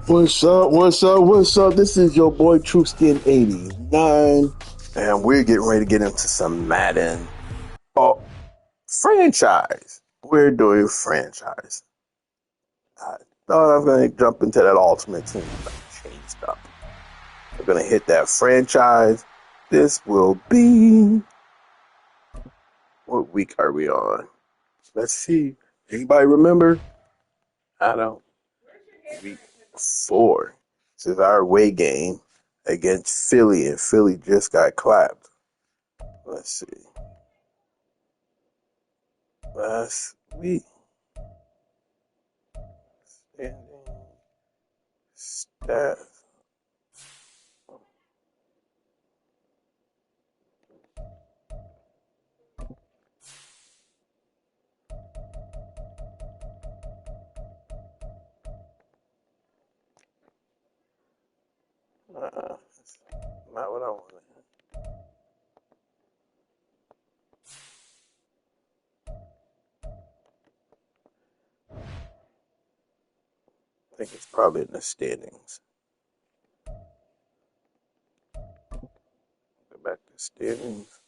What's up? What's up? What's up? This is your boy TrueSkin89, and we're getting ready to get into some Madden. Oh, franchise. We're doing franchise. I thought I was going to jump into that Ultimate Team, but I changed up. We're going to hit that franchise. This will be. What week are we on? Let's see. Anybody remember? I don't. Week 4. This is our away game against Philly, and Philly just got clapped. Let's see. Last week, standing stats. That's not what I wanted. I think it's probably in the standings. Go back to standings.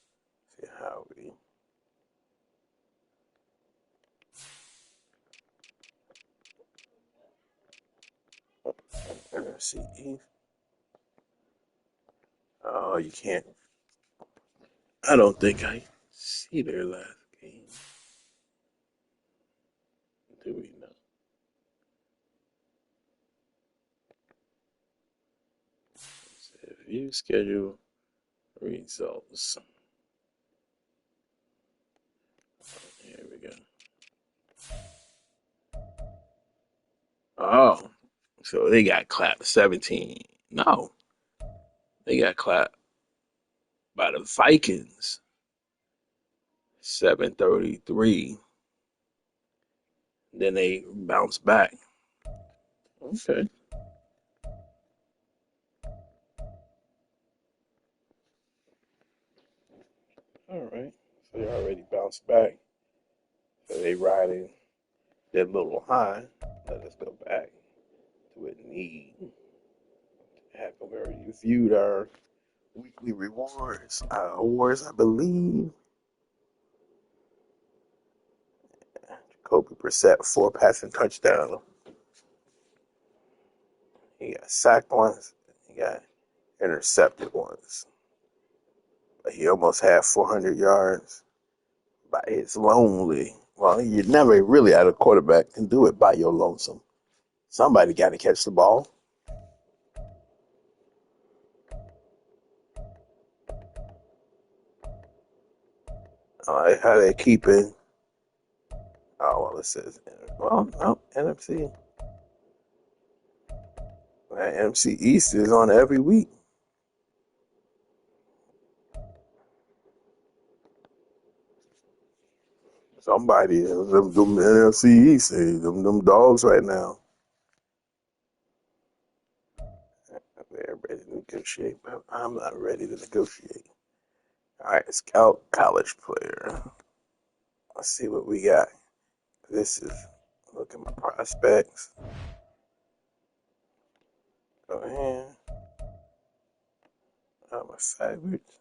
See how we. NFC East. Oh, you can't. I don't think I see their last game. Do we know? View schedule results. Here we go. Oh, so they got clapped 17. No, they got clapped by the Vikings 733. Then they bounced back. Okay. All right. So they already bounced back. So they riding that little high. Let us go back to what need happened. We already viewed our weekly rewards, our awards, I believe. Jacoby Brissett, 4 passing touchdowns. He got sacked once. He got intercepted once. But he almost had 400 yards by his lonely. Well, you never really had a quarterback can do it by your lonesome. Somebody got to catch the ball. How they keep it? Oh, well, it says, well, no, NFC. NFC East is on every week. Somebody, them NFC East, them dogs right now. They're ready to negotiate, but I'm not ready to negotiate. All right, scout college player. Let's see what we got. This is, look at my prospects. Go ahead. My favorites.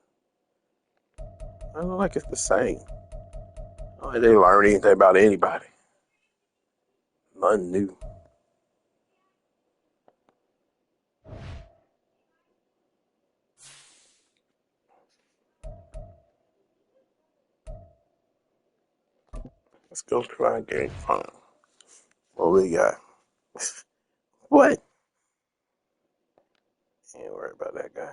I don't like it's the same. I don't think they learn anything about anybody. Nothing new. Let's go try a game fun. What we got? What? Ain't worry about that guy.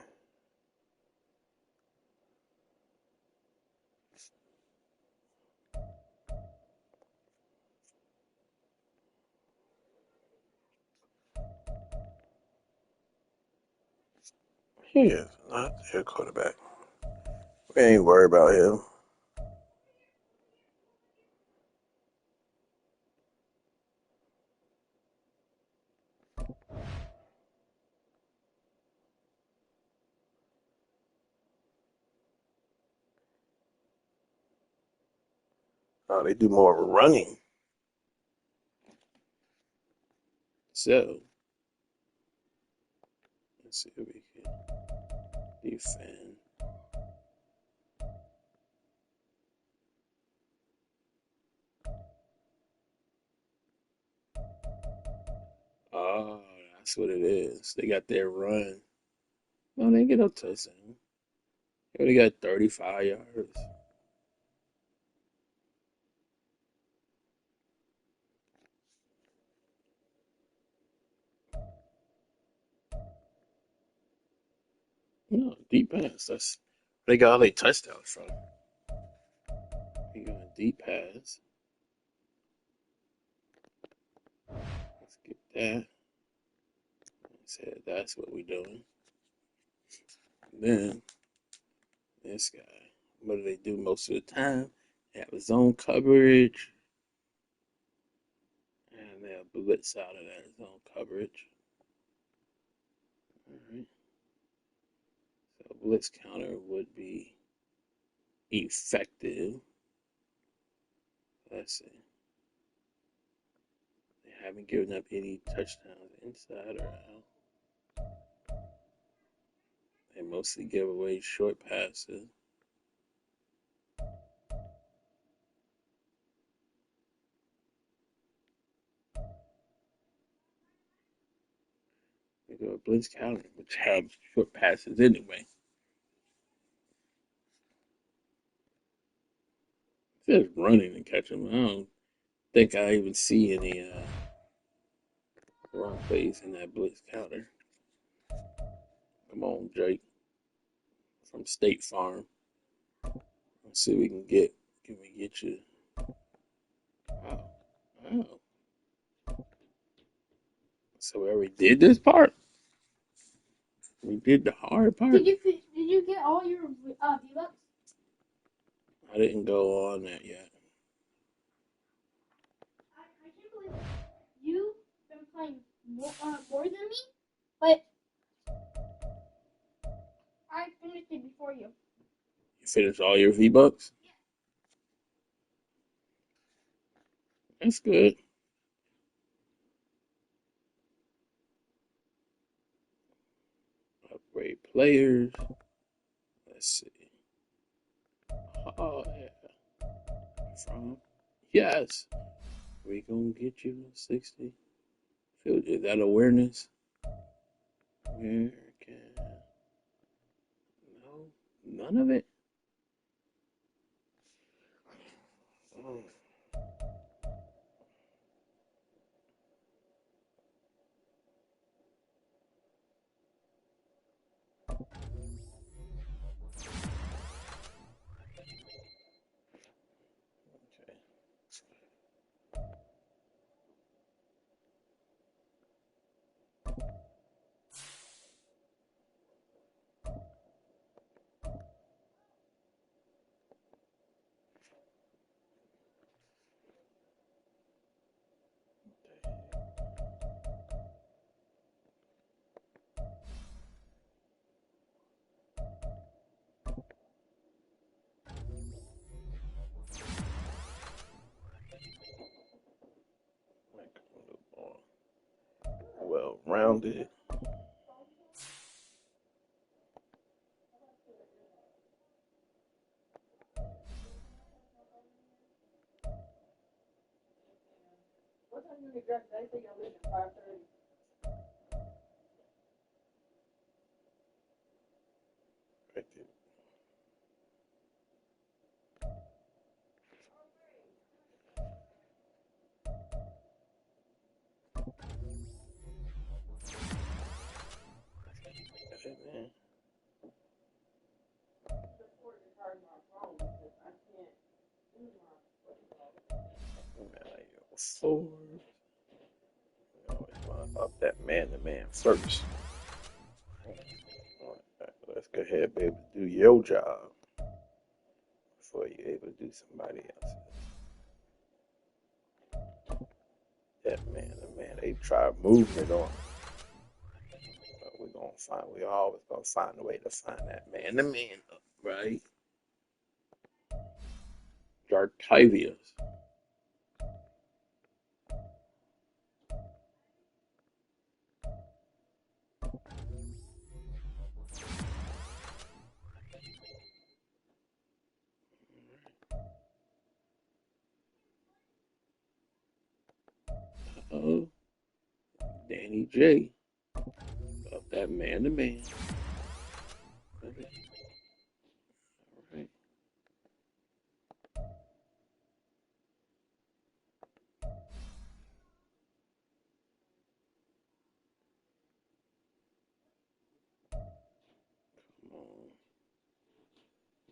He is not their quarterback. We ain't worry about him. Oh, they do more running. So Let's see if we can defend. Oh, that's what it is. They got their run. No, they get no touchdown. They only got 35 yards. No, deep pass. That's they got all their touchdowns from. They got a deep pass. Let's get that. Said that's what we doing. Then this guy, what do they do most of the time? They have a zone coverage, and they'll blitz out of that zone coverage. All right. So blitz counter would be effective. Let's see. They haven't given up any touchdowns inside or out. They mostly give away short passes. They go with blitz counter, which have short passes anyway. Just running and catching them. I don't think I even see any wrong plays in that blitz counter. Come on, Jake from State Farm. Let's see if we can get. Can we get you? Wow, wow. So we already did this part. We did the hard part. Did you get all your V-Bucks? I didn't go on that yet. I can't believe it. You've been playing more than me, but I finished it before you. You finished all your V-Bucks? Yeah. That's good. Upgrade players. Let's see. Oh yeah. From yes. We gonna get you 60. Is that awareness? Where can no none of it? Oh, okay. Make a little more well rounded. What time did you get dressed? I think I leave at 5:30. Right there. Hey, man. Four. We always want to up that man to man first. All right, let's go ahead, baby. Do your job before you're able to do somebody else's. That man to man, they try moving it on. But we always gonna find a way to find that man to man, right? Jartavius. Oh, Danny J. Up that man to man. All right. Come on.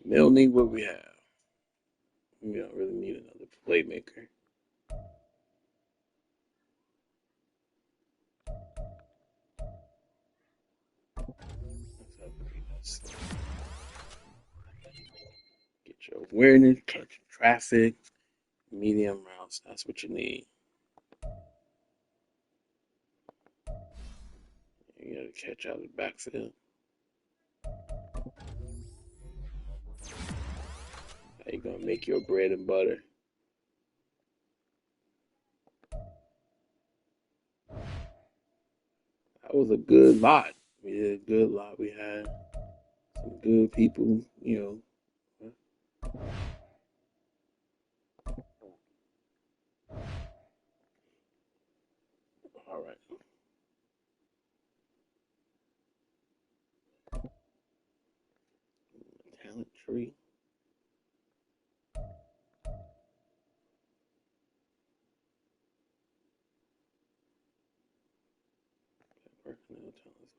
Milne, what we have? We don't really need another playmaker. Let's get your awareness, catch traffic, medium routes. That's what you need. You gotta catch out of the backfield. How you gonna make your bread and butter? That was a good lot. We did a good lot. We had some good people, All right. Talent tree. Personnel talent.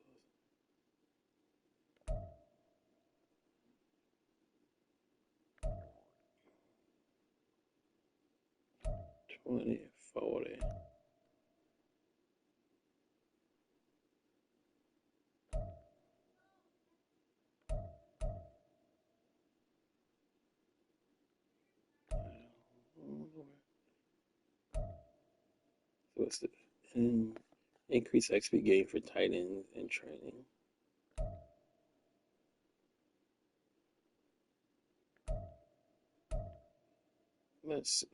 20, 40. So what's the in, increase XP gain for tight ends and training? Let's say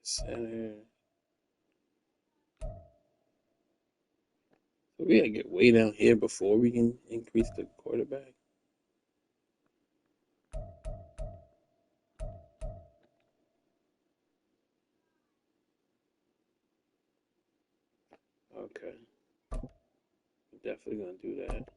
center. So we gotta get way down here before we can increase the quarterback. Okay, definitely gonna do that.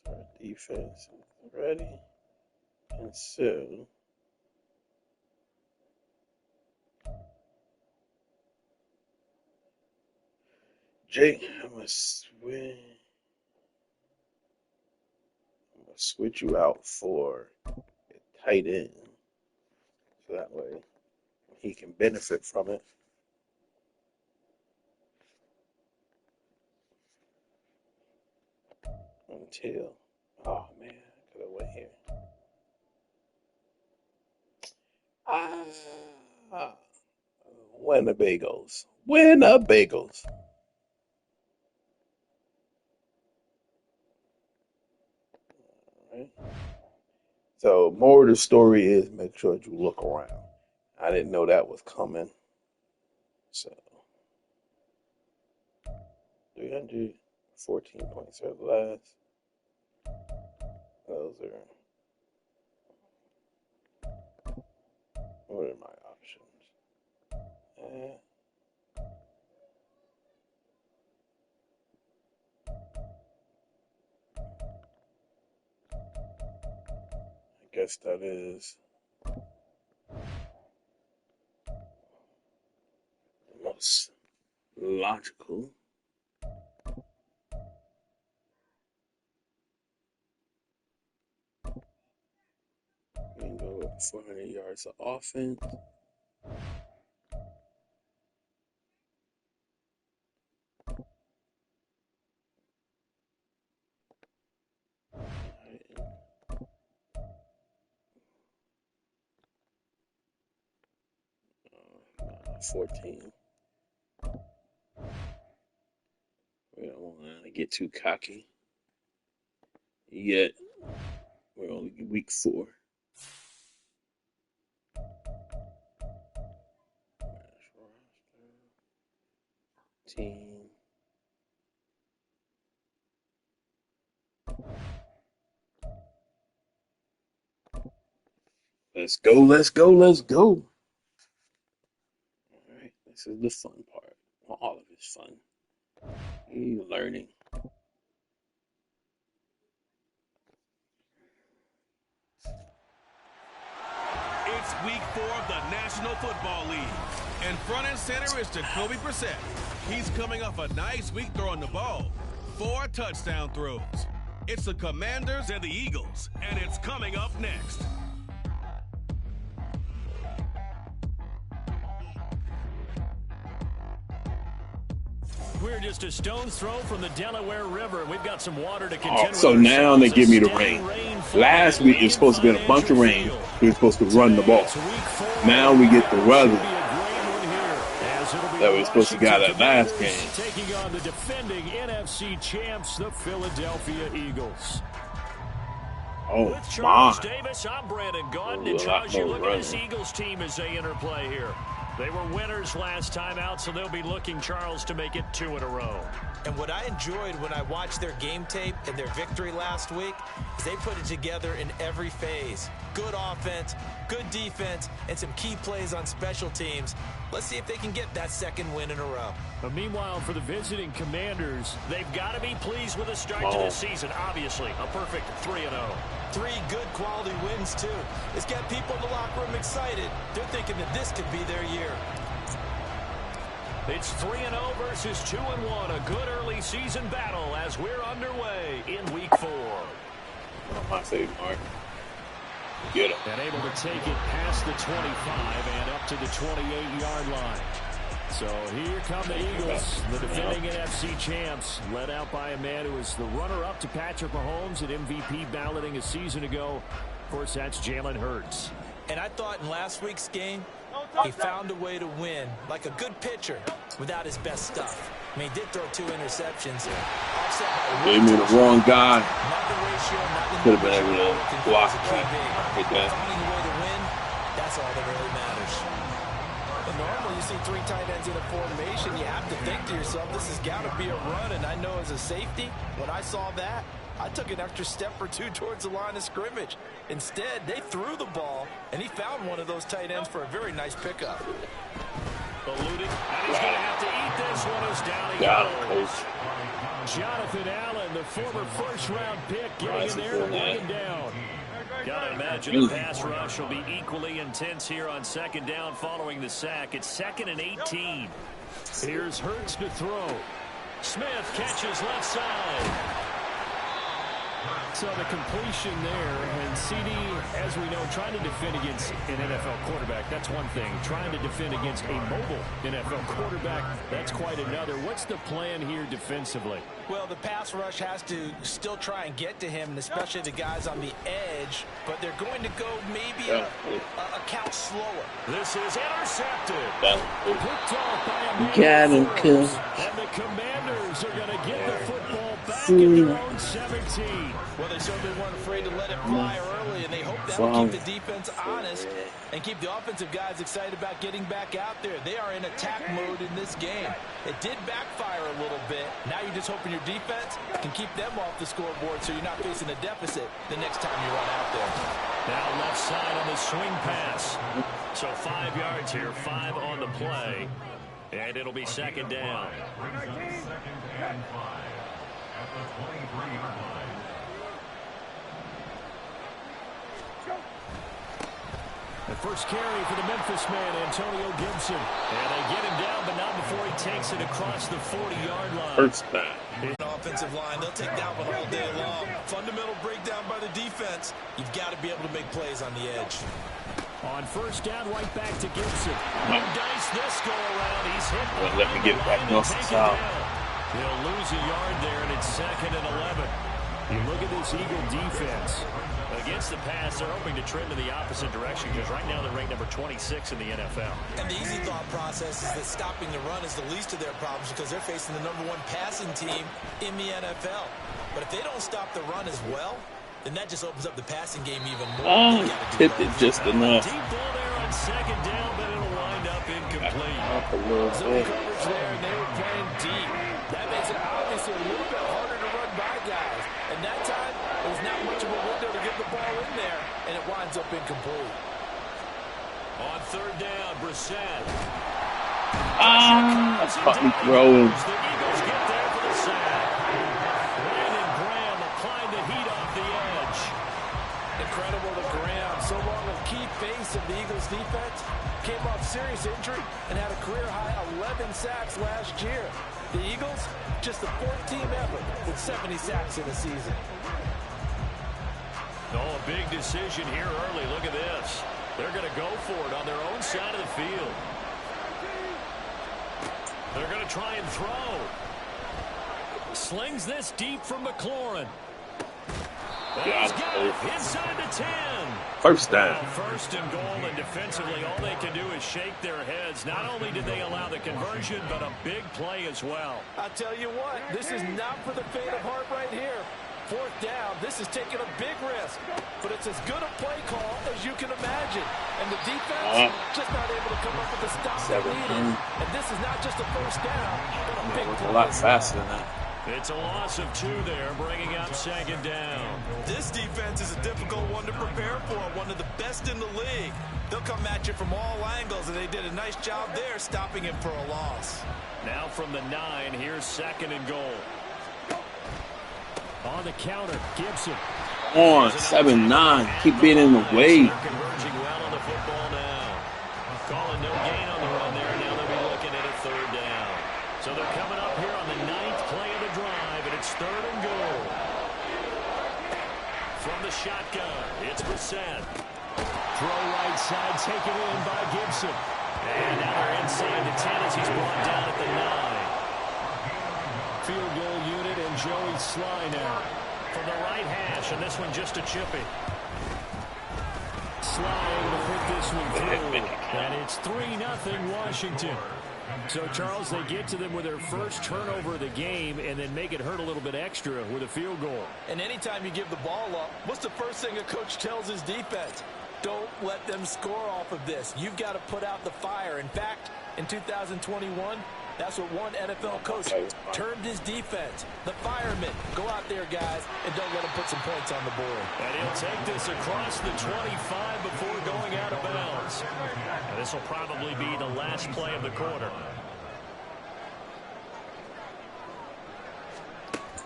So our defense is ready, and so Jake, I'm gonna switch you out for a tight end, so that way he can benefit from it until. Oh man, I could have went here. Ah, Winnebagos, Winnebagos. Right. So, more of the story is make sure you look around. I didn't know that was coming. So, 314 points or less. Those are, what are my options? Eh, I guess that is the most logical. We can go with 400 yards of offense. Right, 14. We don't want to get too cocky yet. We're only week 4. 16. Let's go, let's go, let's go. All right, this is the fun part. Well, all of it's fun. You're learning. It's week 4 of the National Football League. And front and center is Jacoby Brissett. He's coming off a nice week throwing the ball. 4 touchdown throws. It's the Commanders and the Eagles, and it's coming up next. We're just a stone's throw from the Delaware River. We've got some water to contend with. So now they give me the rain. Last week it was supposed to be a bunch of rain. We were supposed to run the ball. Now we get the weather that we were supposed to get that last game. Taking on the defending NFC champs, the Philadelphia Eagles. Oh, With Charles my. Davis, I'm Brandon Gaudin. And Charles, you look at this Eagles team as they enter play here. They were winners last time out, so they'll be looking, Charles, to make it 2 in a row. And what I enjoyed when I watched their game tape and their victory last week is they put it together in every phase. Good offense, good defense, and some key plays on special teams. Let's see if they can get that 2nd win in a row. But meanwhile, for the visiting Commanders, they've got to be pleased with the start to the season. Obviously, a perfect 3-0. 3 good quality wins, too. It's got people in the locker room excited. They're thinking that this could be their year. It's 3-0 versus 2-1. A good early season battle as we're underway in week 4. My favorite part. Get him. And able to take it past the 25 and up to the 28-yard line. So here come the Eagles, the defending NFC champs, led out by a man who was the runner-up to Patrick Mahomes at MVP balloting a season ago. Of course, that's Jalen Hurts. And I thought in last week's game, he found a way to win, like a good pitcher, without his best stuff. I mean, he did throw 2 interceptions. Gave me the wrong guy. Could have been able to block it. Finding a way to win, that's all that really matters. But normally you see 3 tight ends in a formation, you have to think to yourself, this has got to be a run. And I know as a safety, when I saw that, I took an extra step or 2 towards the line of scrimmage. Instead, they threw the ball, and he found one of those tight ends for a very nice pickup. Eluding, and he's going to have to eat this one as down he goes. Jonathan Allen, the former first-round pick, getting in there to bring him down. Got to imagine the pass rush will be equally intense here on 2nd down following the sack. It's 2nd and 18. Here's Hurts to throw. Smith catches left side. So the completion there, and CD, as we know, trying to defend against an NFL quarterback, that's one thing. Trying to defend against a mobile NFL quarterback, that's quite another. What's the plan here defensively? Well, the pass rush has to still try and get to him, and especially the guys on the edge, but they're going to go maybe a count slower. This is intercepted. Picked off by a got him, cuz. And the Commanders are going to get the football back in their own 17. Well, they certainly weren't afraid to let it fly early, and they hope that will keep the defense honest and keep the offensive guys excited about getting back out there. They are in attack mode in this game. It did backfire a little bit. Now you're just hoping your defense can keep them off the scoreboard so you're not facing a deficit the next time you run out there. Now left side on the swing pass. So 5 yards here, 5 on the play. And it'll be 2nd down. The first carry for the Memphis man, Antonio Gibson. And they get him down, but not before he takes it across the 40-yard line. Hurts that. Offensive line, they'll take that one all day long. Fundamental breakdown by the defense. You've got to be able to make plays on the edge. On 1st down, right back to Gibson. No dice this go around. He's hit. Well, let me get back north and south. He'll lose a yard there, and it's 2nd and 11. You look at this Eagle defense. Against the pass, they're hoping to trend in the opposite direction because right now they're ranked number 26 in the NFL. And the easy thought process is that stopping the run is the least of their problems because they're facing the #1 passing team in the NFL. But if they don't stop the run as well, then that just opens up the passing game even more. Tipped it just enough. Deep ball there on 2nd down, but it'll wind up incomplete. incomplete. Up a little Zone bit. coverage there, and they were playing deep. That makes it obviously a little bit harder to run by guys. And that time, there's not much of a window to get the ball in there, and it winds up incomplete. On third down, Brissett. That's caught me throwing. The Eagles get there for the sack. Brandon Graham applying the heat off the edge. Incredible to Graham. So long a key face of the Eagles defense. Came off serious injury and had a career-high 11 sacks last year. The Eagles, just the fourth team ever with 70 sacks in a season. Oh, a big decision here early. Look at this. They're going to go for it on their own side of the field. They're going to try and throw. Slings this deep from McLaurin. He's got it inside the 10. First down. First and goal, and defensively, all they can do is shake their heads. Not only did they allow the conversion, but a big play as well. I tell you what, this is not for the faint of heart right here. Fourth down, this is taking a big risk, but it's as good a play call as you can imagine. And the defense just not able to come up with the stop they needed. And this is not just a first down, but a big play. A lot faster than that. It's a loss of 2 there, bringing up second down. This defense is a difficult one to prepare for, one of the best in the league. They'll come at you from all angles, and they did a nice job there stopping him for a loss. Now from the 9, here's second and goal. On the counter, Gibson. On 7-9. Keep being in the way. Converging well on the football now. Calling no gain on the run there. Now they'll be looking at a third down. So they're coming up here on the 9th play of the drive, and it's third and goal. From the shotgun, it's Brissett. Throw right side, taken in by Gibson. And now they're inside the 10 as he's brought down at the 9. Field goal unit and Joey Sly now. From the right hash, and this one just a chippy. Sly to put this one through. And it's 3-0 Washington. So, Charles, they get to them with their first turnover of the game and then make it hurt a little bit extra with a field goal. And anytime you give the ball up, what's the first thing a coach tells his defense? Don't let them score off of this. You've got to put out the fire. In fact, in 2021, that's what one NFL coach termed his defense. The firemen. Go out there, guys, and don't let them put some points on the board. And he'll take this across the 25 before going out of bounds. And this will probably be the last play of the quarter.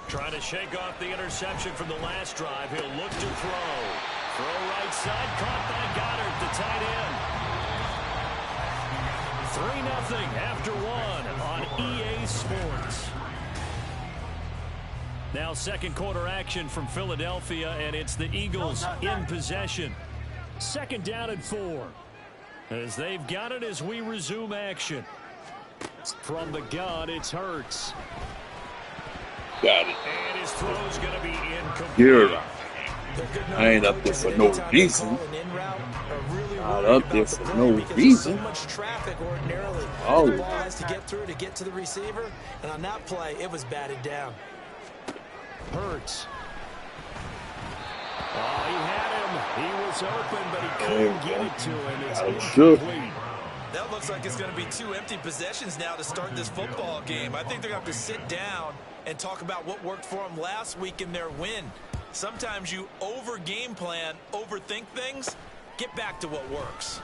Trying to shake off the interception from the last drive. He'll look to throw. Throw right side, caught by Goddard, the tight end. 3-0 after 1 on EA Sports. Now second quarter action from Philadelphia, and it's the Eagles in possession. Second down and 4. As they've got it as we resume action. From the gun, it's Hurts. Got it. And his throw's going to be incomplete. You're right. I ain't up there for no reason. Not up there for no reason. So much traffic ordinarily. Oh. The ball has to get through to get to the receiver, and on that play, it was batted down. Hurts. Oh, he had him. He was open, but he couldn't get it to him. It's incomplete. That looks like it's going to be 2 empty possessions now to start this football game. I think they're going to have to sit down and talk about what worked for them last week in their win. Sometimes you over-game plan, overthink things. Get back to what works.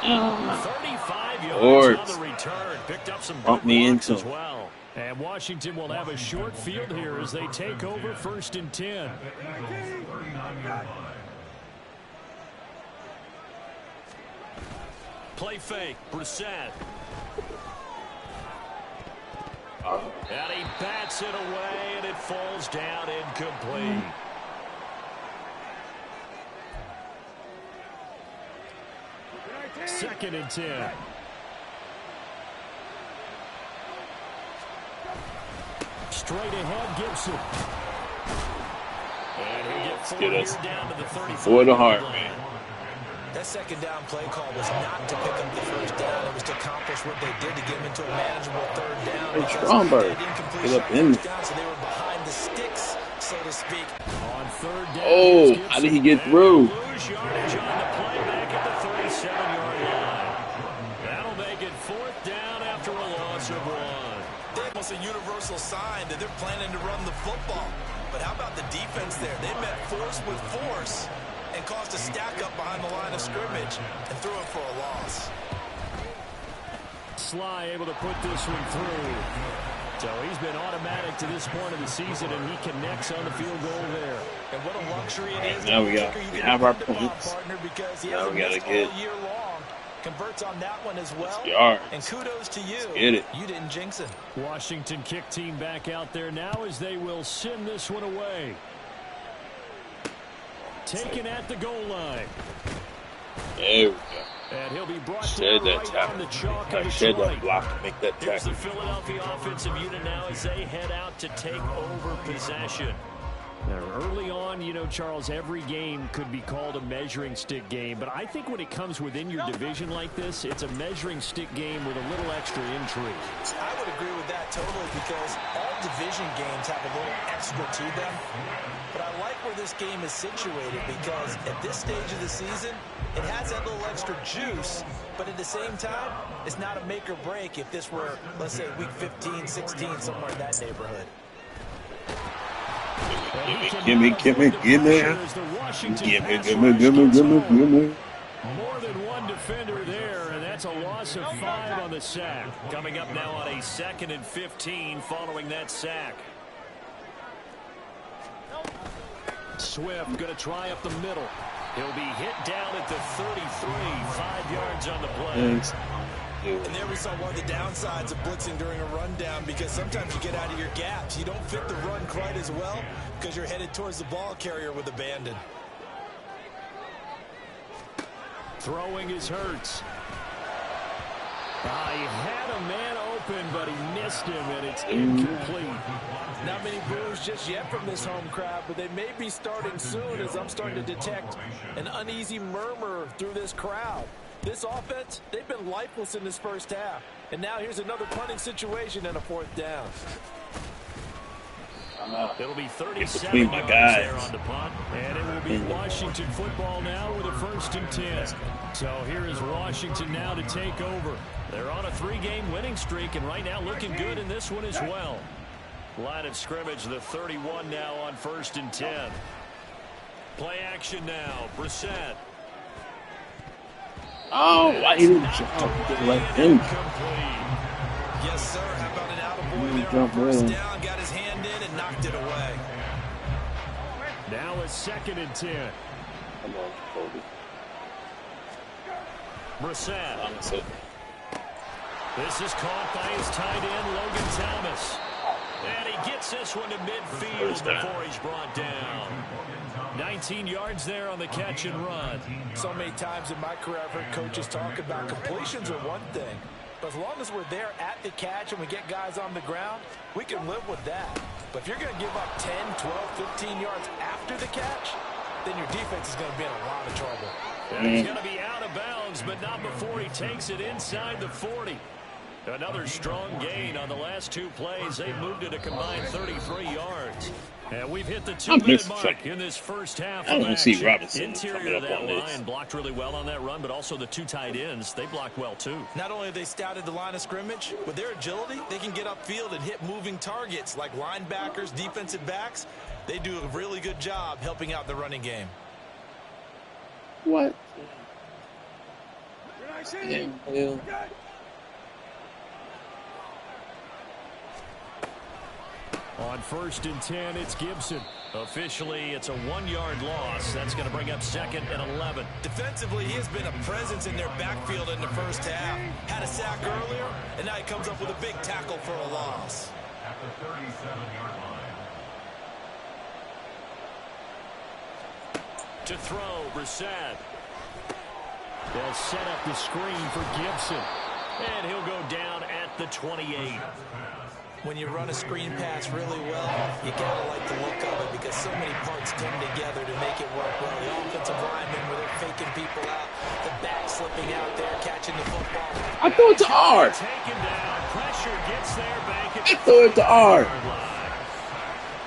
Lord. 35 yards on the return. Picked up some Bump me blocks into as well. And Washington will have a short field here as they take over 1st and 10. Play fake, Brissett. And he bats it away, and it falls down incomplete. Second and 10. Straight ahead, Gibson. And he'll get 4 here down to the 34. For the heart, man. That second down play call was not to pick up the first down. It was to accomplish what they did to get them into a manageable third down. Hey, Stromberg, get up in there. So they were behind the sticks, so to speak. On third down, Oh, how did he get through? lose yardage on the play back at the 37-yard line. That'll make it fourth down after a loss of 1. Almost a universal sign that they're planning to run the football. But how about the defense there? They met force with force and caused a stack up behind the line of scrimmage and threw it for a loss. Sly able to put this one through. So he's been automatic to this point of the season, and he connects on the field goal there. And what a luxury it is. Now we have our points. Partner, because he Now we gotta missed get all year long. Converts on that one as well. yards. And kudos to you. Get it. You didn't jinx it. Washington kick team back out there now as they will send this one away. Taken at the goal line. There we go. And he'll be brought Shed down that right tackle. on the chalk I of shed that Detroit. block to make that Here's the tackle. Philadelphia offensive unit now as they head out to take over possession. Now, early on, you know, Charles, every game could be called a measuring stick game, but I think when it comes within your division like this, it's a measuring stick game with a little extra intrigue. I would agree with that totally because all division games have a little extra to them. But I like where this game is situated because at this stage of the season, it has that little extra juice, but at the same time, it's not a make or break if this were, let's say, week 15, 16, somewhere in that neighborhood. Give me. More than one defender there, and that's a loss of 5 on the sack. Coming up now on a 2nd and 15 following that sack. Swift going to try up the middle. He'll be hit down at the 33, 5 yards on the play. And there we saw one of the downsides of blitzing during a rundown because sometimes you get out of your gaps. You don't fit the run quite as well because you're headed towards the ball carrier with abandon. Throwing is Hurts. He had a man open, but he missed him, and it's incomplete. Not many boos just yet from this home crowd, but they may be starting soon as I'm starting to detect an uneasy murmur through this crowd. This offense, they've been lifeless in this first half. And now here's another punting situation and a 4th down. It'll be 37 between my yards guys. there on the punt. And it will be Washington football now with a 1st and 10. So here is Washington now to take over. They're on a 3-game winning streak, and right now looking good in this one as well. Line of scrimmage, the 31 now on 1st and 10. Play action now. Brissett. Oh, why he didn't jump? Didn't let him. Yes, sir. How about an out-of-boy there on first down? Got his hand in and knocked it away. Now a 2nd and 10. Come on, Kobe. Brissett. This is caught by his tight end, Logan Thomas. And he gets this one to midfield before he's brought down. 19 yards there on the catch and run. So many times in my career I've heard coaches talk about completions are one thing. But as long as we're there at the catch and we get guys on the ground, we can live with that. But if you're going to give up 10, 12, 15 yards after the catch, then your defense is going to be in a lot of trouble. And he's going to be out of bounds, but not before he takes it inside the 40. Another strong gain on the last 2 plays. They moved it a combined 33 yards. And we've hit the 2-minute mark in this first half. I don't see Robinson Interior of that line blocked really well on that run, but also the 2 tight ends, they blocked well too. Not only have they scouted the line of scrimmage, with their agility, they can get upfield and hit moving targets like linebackers, defensive backs. They do a really good job helping out the running game. What? On 1st and 10, it's Gibson. Officially, it's a 1-yard loss. That's going to bring up 2nd and 11. Defensively, he has been a presence in their backfield in the first half. Had a sack earlier, and now he comes up with a big tackle for a loss. At the 37-yard line. To throw, Brissett. They'll set up the screen for Gibson. And he'll go down at the 28. When you run a screen pass really well, you gotta like the look of it because so many parts come together to make it work well. The offensive linemen where they're faking people out, the back slipping out there, catching the football. I threw it to R. Taken down. Pressure gets there back at I threw it to R.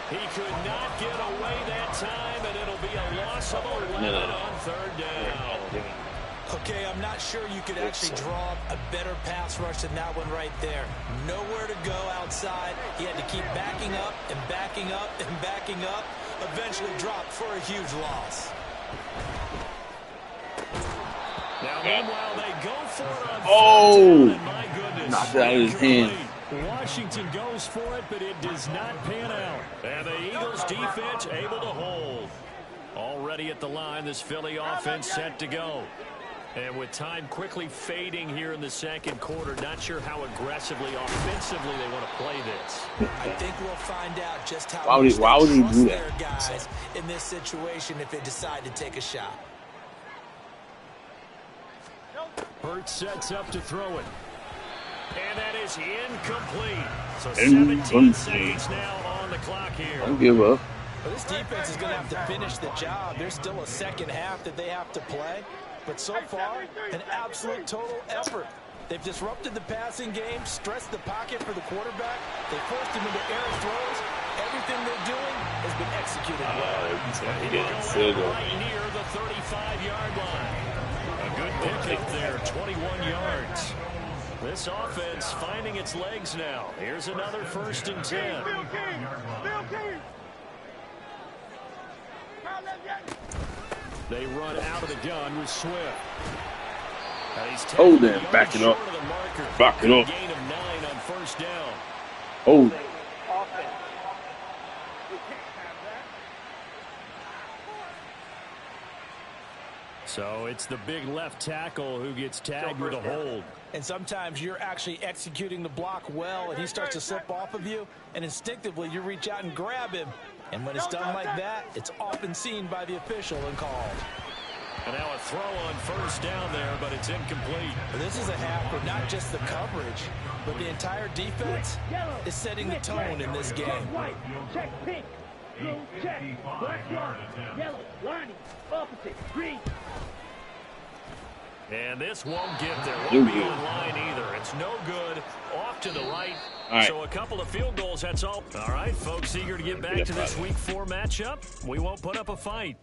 He could not get away that time, and it'll be a loss of 11 on third down. Okay, I'm not sure you could actually draw a better pass rush than that one right there. Nowhere to go outside. He had to keep backing up and backing up and backing up. Eventually dropped for a huge loss. Now, meanwhile, they go for it on Oh! and my goodness. Knocked it out of his hand. Washington goes for it, but it does not pan out. And the Eagles defense able to hold. Already at the line, this Philly offense set to go. And with time quickly fading here in the second quarter, not sure how aggressively, offensively they want to play this. I think we'll find out just how Why would he do that? their guys in this situation if they decide to take a shot. Hurts sets up to throw it. And that is incomplete. So 17 seconds now on the clock here. Don't give up. Well, this defense is going to have to finish the job. There's still a second half that they have to play. But so far, an absolute total effort. They've disrupted the passing game, stressed the pocket for the quarterback. They forced him into air throws. Everything they're doing has been executed well. Right near the 35-yard line. A good pickup there, 21 yards. This offense finding its legs now. Here's another 1st and 10. They run out of the gun with Swift. Hold that, back it up. Back it up. Gain of 9 on 1st down. Oh. So it's the big left tackle who gets tagged with a hold. And sometimes you're actually executing the block well, and he starts to slip off of you, and instinctively you reach out and grab him. And when it's done like that, it's often seen by the official and called. And now a throw on 1st down there, but it's incomplete. This is a half where not just the coverage, but the entire defense is setting the tone in this game. Check pink, blue check, black yellow, lining, opposite, green. And this won't get there. Won't be on line either. It's no good. Off to the right. So a couple of field goals, that's all. All right, folks, eager to get back to this Week 4 matchup. We won't put up a fight.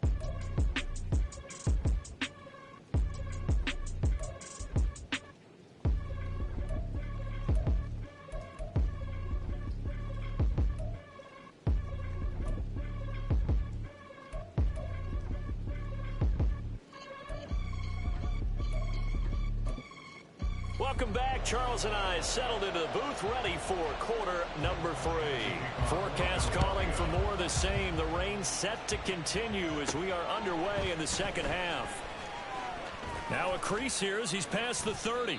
Welcome back. Charles and I settled into the booth, ready for quarter number 3. Forecast calling for more of the same. The rain set to continue as we are underway in the second half. Now a crease here as he's past the 30.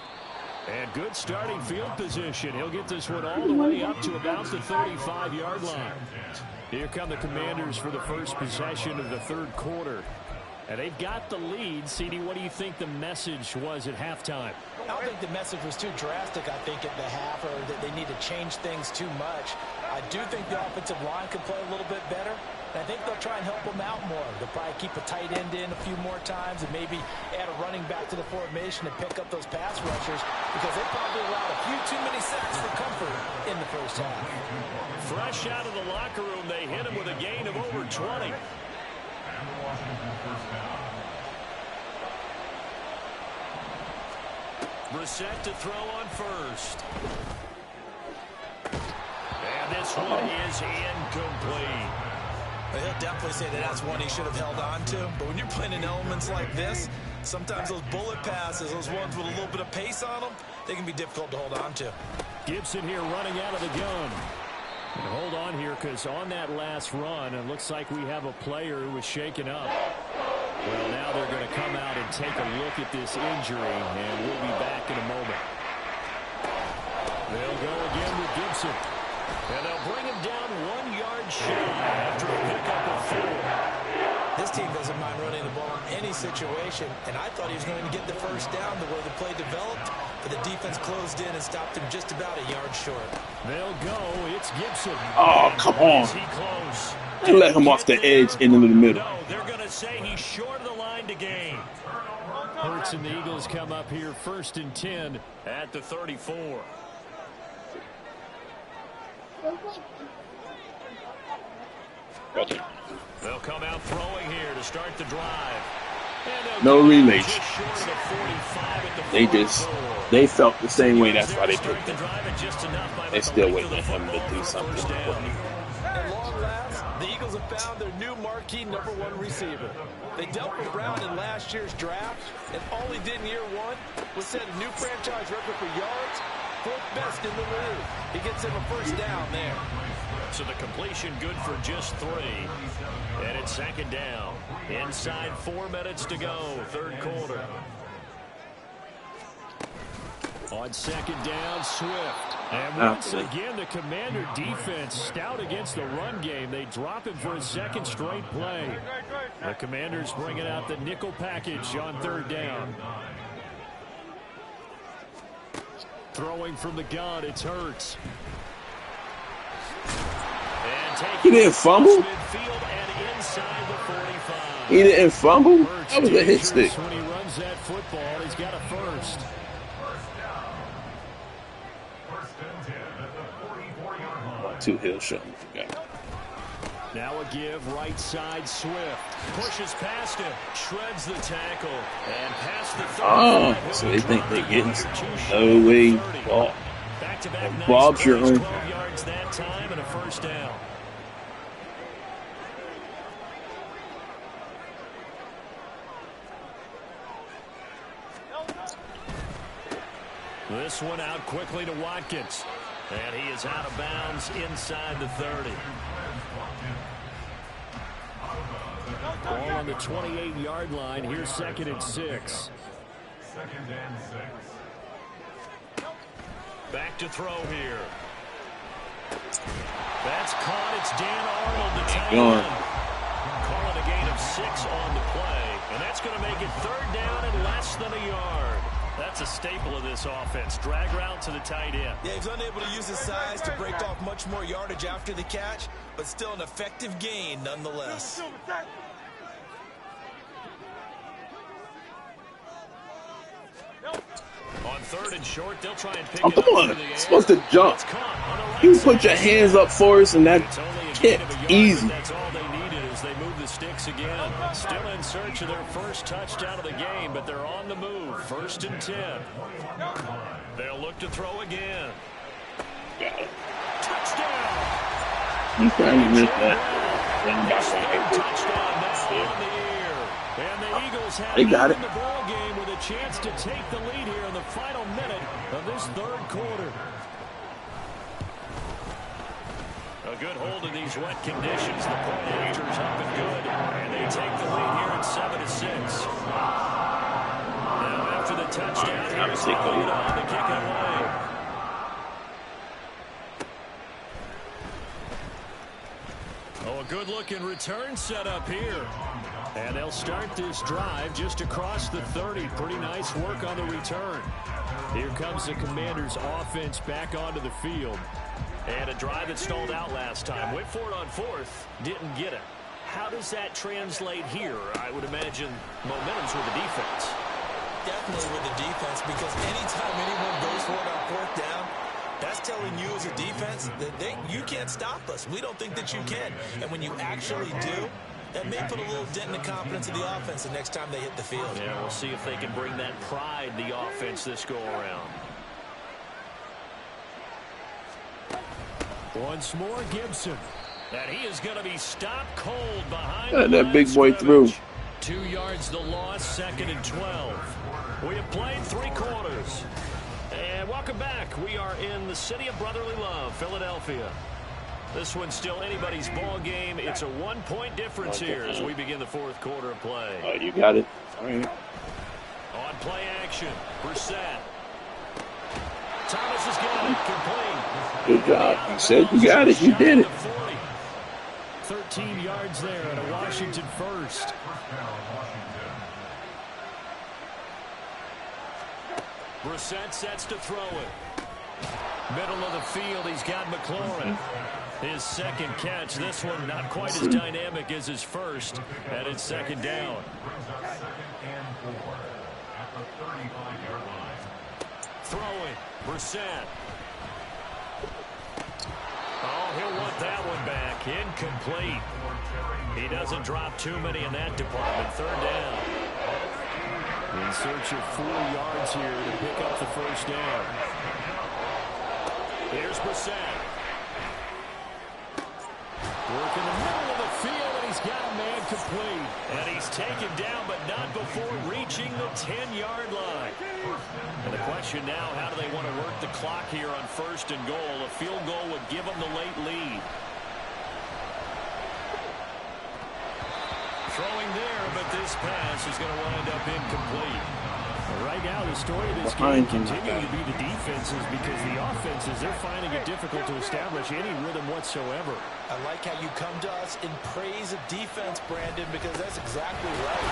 And good starting field position. He'll get this one all the way up to about the 35-yard line. Here come the Commanders for the first possession of the third quarter. And they've got the lead. CD, what do you think the message was at halftime? I don't think the message was too drastic, I think, at the half, or that they need to change things too much. I do think the offensive line could play a little bit better, and I think they'll try and help them out more. They'll probably keep a tight end in a few more times and maybe add a running back to the formation to pick up those pass rushers, because they probably allowed a few too many sacks for comfort in the first half. Fresh out of the locker room, they hit him with a gain of over 20. Brissett to throw on 1st. And this one is incomplete. He'll definitely say that that's one he should have held on to. But when you're playing in elements like this, sometimes those bullet passes, those ones with a little bit of pace on them, they can be difficult to hold on to. Gibson here running out of the gun. And hold on here, because on that last run, it looks like we have a player who was shaken up. Well, now they're going to come out and take a look at this injury, and we'll be back in a moment. They'll go again with Gibson. And they'll bring him down 1 yard shy after a pickup of 4. This team doesn't mind running the ball in any situation, and I thought he was going to get the first down the way the play developed, but the defense closed in and stopped him just about a yard short. They'll go. It's Gibson. Oh, come on. Is he close? They let him off the edge into the middle. No, they're going to say he's short of the line to gain. Hurts and the Eagles come up here 1st and 10 at the 34. They'll come out throwing here to start the drive. No relation. They felt the same way. That's why they picked him. They still waiting on him to do something. At long last, the Eagles have found their new marquee #1 receiver. They dealt with Brown in last year's draft, and all he did in year one was set a new franchise record for yards, 4th best in the league. He gets him a first down there. So the completion good for just 3. And it's 2nd down. Inside 4 minutes to go, 3rd quarter. On 2nd down, Swift. And once again, the Commander defense stout against the run game. They drop him for his 2nd straight play. The Commanders bringing out the nickel package on 3rd down. Throwing from the gun, it's Hurts. He didn't fumble? He didn't fumble? That was a hit stick. When he runs that football, he's got a first. 2 hill shot. Now a give, right side, Swift. Pushes past him, shreds the tackle, and past the 35. Oh, so they think they're getting no way ball. And Bob's your own. 12 yards that time and a first down. This one out quickly to Watkins. And he is out of bounds inside the 30. Ball on the 28-yard line. Here's 2nd and 6. Back to throw here. That's caught. It's Dan Arnold, the tight end. Calling a gain of 6 on the play. And that's going to make it 3rd down and less than a yard. That's a staple of this offense. Drag route to the tight end. Yeah, he's unable to use his size to break off much more yardage after the catch, but still an effective gain nonetheless. On 3rd and short, they'll try and pick Oh, it come up on. through the air. You're supposed to jump. You put your hands up for us, and that kick. Easy. That's all they needed as they move the sticks again. Still in search of their first touchdown of the game, but they're on the move. 1st and 10. They'll look to throw again. Got it. Touchdown! You probably missed that. Touchdown now on the year. And the Eagles have They got it. the ball game with a chance to take the lead here in the final minute of this 3rd quarter. A good hold in these wet conditions. The point after's up and good. And they take the lead here at 7-6. Now after the touchdown, here's the lead on to kick it away. Oh, a good-looking return set up here. And they'll start this drive just across the 30. Pretty nice work on the return. Here comes the Commanders' offense back onto the field. And a drive that stalled out last time. Went for it on 4th. Didn't get it. How does that translate here? I would imagine momentum's with the defense. Definitely with the defense, because anytime anyone goes for it on 4th down, that's telling you as a defense that you can't stop us. We don't think that you can. And when you actually do, that may put a little dent in the confidence of the offense the next time they hit the field. Yeah, we'll see if they can bring that pride in the offense this go-around. Once more, Gibson. And he is going to be stopped cold behind that big boy threw. 2 yards the loss, 2nd and 12. We have played 3 quarters. And welcome back. We are in the city of brotherly love, Philadelphia. This one's still anybody's ball game. It's a 1-point difference here as we begin the 4th quarter of play. Oh, you got it. All right. On play action, Brissett. Thomas has got it, complete. Good job. You said you got it. You did it. 13 yards there and a Washington first. Brissett sets to throw it. Middle of the field, he's got McLaurin. His 2nd catch. This one not quite as dynamic as his first. And it's 2nd down. Throwing. Brissett. Oh, he'll want that one back. Incomplete. He doesn't drop too many in that department. Third down. In search of 4 yards here to pick up the first down. Here's Brissett. Work in the middle of the field, and he's got a man complete. And he's taken down, but not before reaching the 10-yard line. And the question now, how do they want to work the clock here on 1st and goal? A field goal would give them the late lead. Throwing there, but this pass is going to wind up incomplete. Right now, the story of this game continuing to be the defenses, because the offenses, they're finding it difficult to establish any rhythm whatsoever. I like how you come to us in praise of defense, Brandon, because that's exactly right.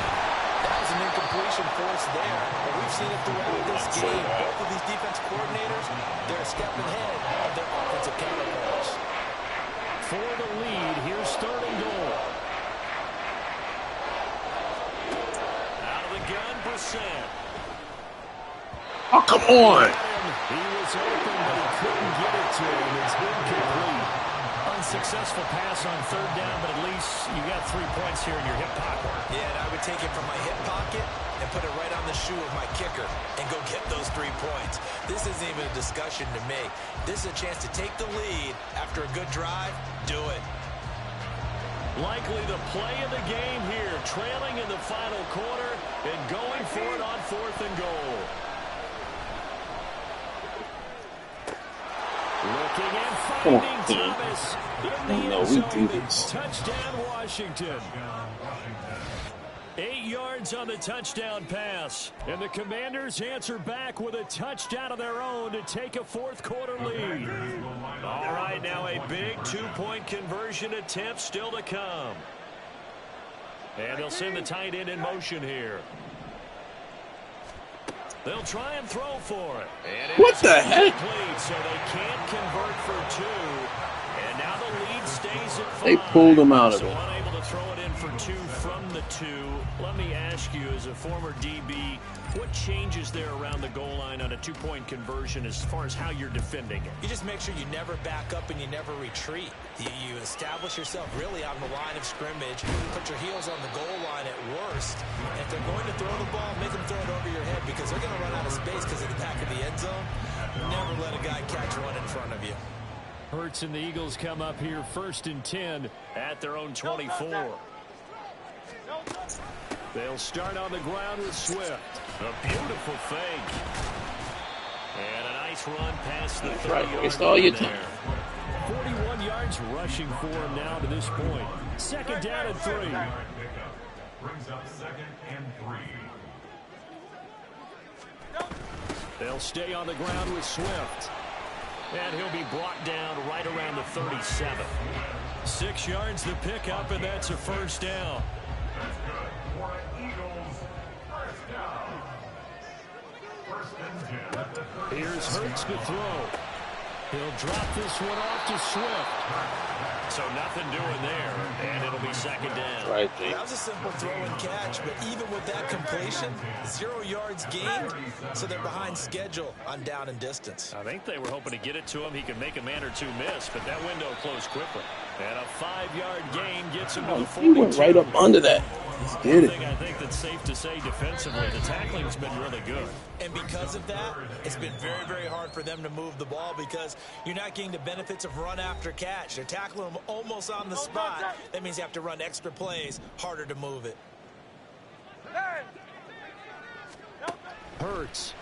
That was an incompletion force there, but we've seen it throughout this game. Both of these defense coordinators, they're a step ahead of their offensive counterparts. For the lead, here's 3rd and goal. Out of the gun, Brissett. Oh, come on. He was open, but he couldn't get it to him. It's incomplete. Unsuccessful pass on 3rd down, but at least you got 3 points here in your hip pocket. Yeah, and I would take it from my hip pocket and put it right on the shoe of my kicker and go get those 3 points. This isn't even a discussion to me. This is a chance to take the lead after a good drive. Do it. Likely the play of the game here, trailing in the final quarter and going for it on 4th and goal. Looking and finding Thomas in the end zone. Touchdown, Washington. 8 yards on the touchdown pass. And the Commanders answer back with a touchdown of their own to take a 4th quarter lead. All right, now a big 2-point conversion attempt still to come. And they'll send the tight end in motion here. They'll try and throw for it. And what the heck? So they can't convert for 2. And now the lead stays at 5. They pulled him out of so it. Unable to throw it in for 2 from the 2. Let me ask you, as a former DB, what changes there around the goal line on a 2-point conversion as far as how you're defending it? You just make sure you never back up and you never retreat. You establish yourself really on the line of scrimmage, put your heels on the goal line at worst. And if they're going to throw the ball, make them throw it over your head, because they're going to run out of space because of the back of the end zone. Never let a guy catch one in front of you. Hurts and the Eagles come up here 1st and 10 at their own 24. They'll start on the ground with Swift. A beautiful fake. And a nice run past the 30-yard line there. 41 yards rushing for him now to this point. 2nd down and 3. Brings up 2nd and 3. They'll stay on the ground with Swift. And he'll be brought down right around the 37. 6 yards the pickup, and that's a 1st down. That's good for an Eagles 1st down. 1st and 10 at the 30. Here's Hurts to throw. He'll drop this one off to Swift. So nothing doing there, and it'll be 2nd down. Right there. That was a simple throw and catch, but even with that completion, 0 yards gained, so they're behind schedule on down and distance. I think they were hoping to get it to him. He could make a man or 2 miss, but that window closed quickly. And a 5-yard gain gets him to the 42. He went right up under that. Let's get it. I think that's safe to say defensively, the tackling's been really good. And because of that, it's been very, very hard for them to move the ball, because you're not getting the benefits of run after catch. They're tackling them almost on the spot. That means you have to run extra plays, harder to move it. Hurts.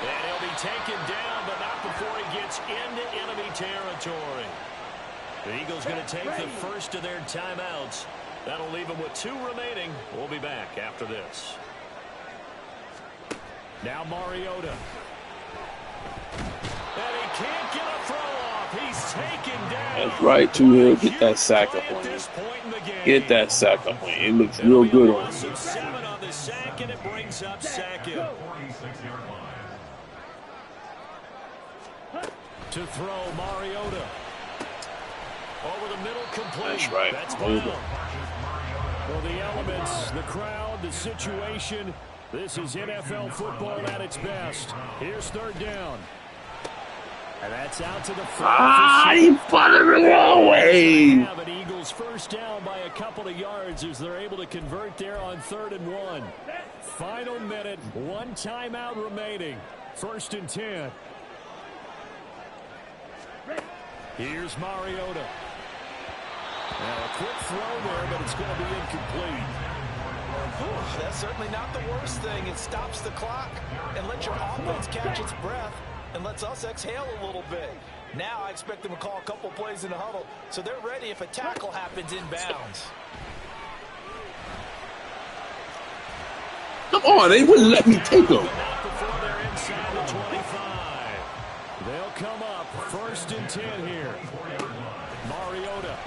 And he'll be taken down, but not before he gets into enemy territory. The Eagles going to take the first of their timeouts. That'll leave them with 2 remaining. We'll be back after this. Now Mariota. And he can't get a throw off. He's taken down. That's right, too. He'll get that sack up on you. Get that sack up on you. It looks real good on you. 7 on the sack, and it brings up 2nd. 46-yard line. To throw, Mariota. Over the middle, complete. That's right. That's Brown. Well, the elements, the crowd, the situation, This is NFL football at its best. Here's third down. And that's out to the front. He put it the wrong way. Have an Eagles first down by a couple of yards as they're able to convert there on 3rd and 1. Final minute, 1 timeout remaining. 1st and 10. Here's Mariota. Now a quick throw there, but it's going to be incomplete. That's certainly not the worst thing. It stops the clock and lets your offense catch its breath and lets us exhale a little bit. Now I expect them to call a couple plays in the huddle so they're ready if a tackle happens inbounds. Come on, they wouldn't let me take them. Not before they're inside the 25. They'll come up 1st and 10 here. Mariota.